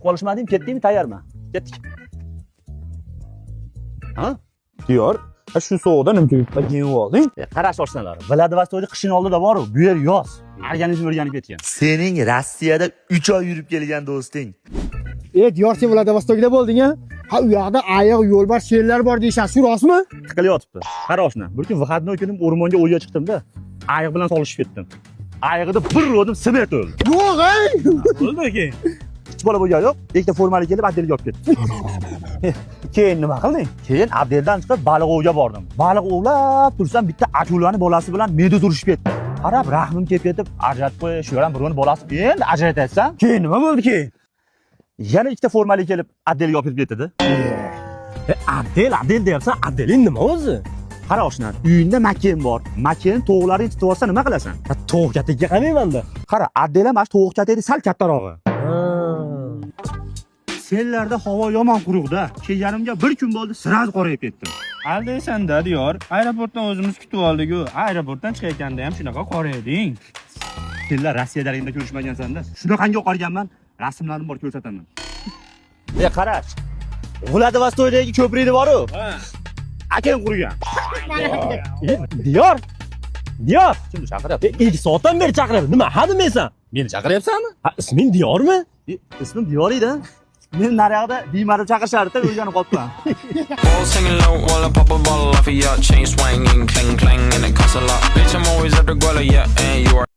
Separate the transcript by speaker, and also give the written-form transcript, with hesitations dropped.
Speaker 1: kutib qolishmading, ketdingmi, tayyorman. Ketdik. Ha?
Speaker 2: Diyor. Ha shu sovuqda nima kiyib olding?
Speaker 1: Qarash oshnalar. Vladivostoqda qishin oldida bor-ku, bu yer yoz. Organizm o'rganib ketgan.
Speaker 3: Sening Rossiyada 3 oy yurib kelgan do'sting.
Speaker 4: Diyor sen Vladivostokda bo'lding-a? Ha, u yoqda ayiq, yo'lbars, sherlar bor deysan, shu rostmi?
Speaker 1: Tiqilyotibdi. Qara oshna. Bir kun выходной kunim o'rmonga o'yga chiqdim-da, ayiq bilan solishib ketdim. Ayiqda bir ro'dim sibet o'ldi.
Speaker 4: Yo'q, ey!
Speaker 1: O'ldi keyin. Kichik bola bo'lgan yo'q, ikkita formali kelib Abdelga olib ketdi. Keyin nima qilding? Keyin Abdeldan chiqib baliq ovga bordim. Baliq ovlab tursam bitta akulani bolasi bilan meduz urishib ketdi. Qarab, rahmim kelib ketib, ajratib qo'y, shu ham birovni bolasi. Endi ajrataysan? Keyin nima bo'ldi keyin? Yana ikkita formali kelib Abdelga olib ketdi. Abdel deyapsan, Abdeling nima o'zi? Qara oshna, uyingda makin bor. Makin tovuqlaring tutib olsa nima qilasan?
Speaker 4: Tovuq katiga qaraymanda.
Speaker 1: Qara, Abdel ham tovuq katida sal kattarog'i. Sellarda havo yomon quruqda. Kelganimga bir kun bo'ldi, siraz qorayib ketdim.
Speaker 2: Aldaysan-da, Diyor. Aeroportdan o'zimiz kutib oldik-ku. Aeroportdan chiqayotganda ham shunaqa qora eding.
Speaker 1: Senlar Rossiyadaligingda ko'rishmagansan-da. Shunaqangi oqarganman, rasmlarim bor ko'rsataman. Qarash. Vladivostokdagi ko'prikni bor-ku. Akang qurgan.
Speaker 4: Diyor. Diyor.
Speaker 1: Kimni chaqiryapti?
Speaker 4: 2 soatdan beri chaqiryapti. Nima, ha demaysan?
Speaker 1: Meni chaqiryapsanmi?
Speaker 4: Ha, isming Diyormi?
Speaker 1: Ismim Diyor edi. Men naryoqda Diymar deb chaqirishardi, o'rganib qolibman.
Speaker 5: All singing low while I pop a bottle off of your chain swinging, clang clang, and it costs a lot. Bitch, I'm always at the guala, yeah, and you are.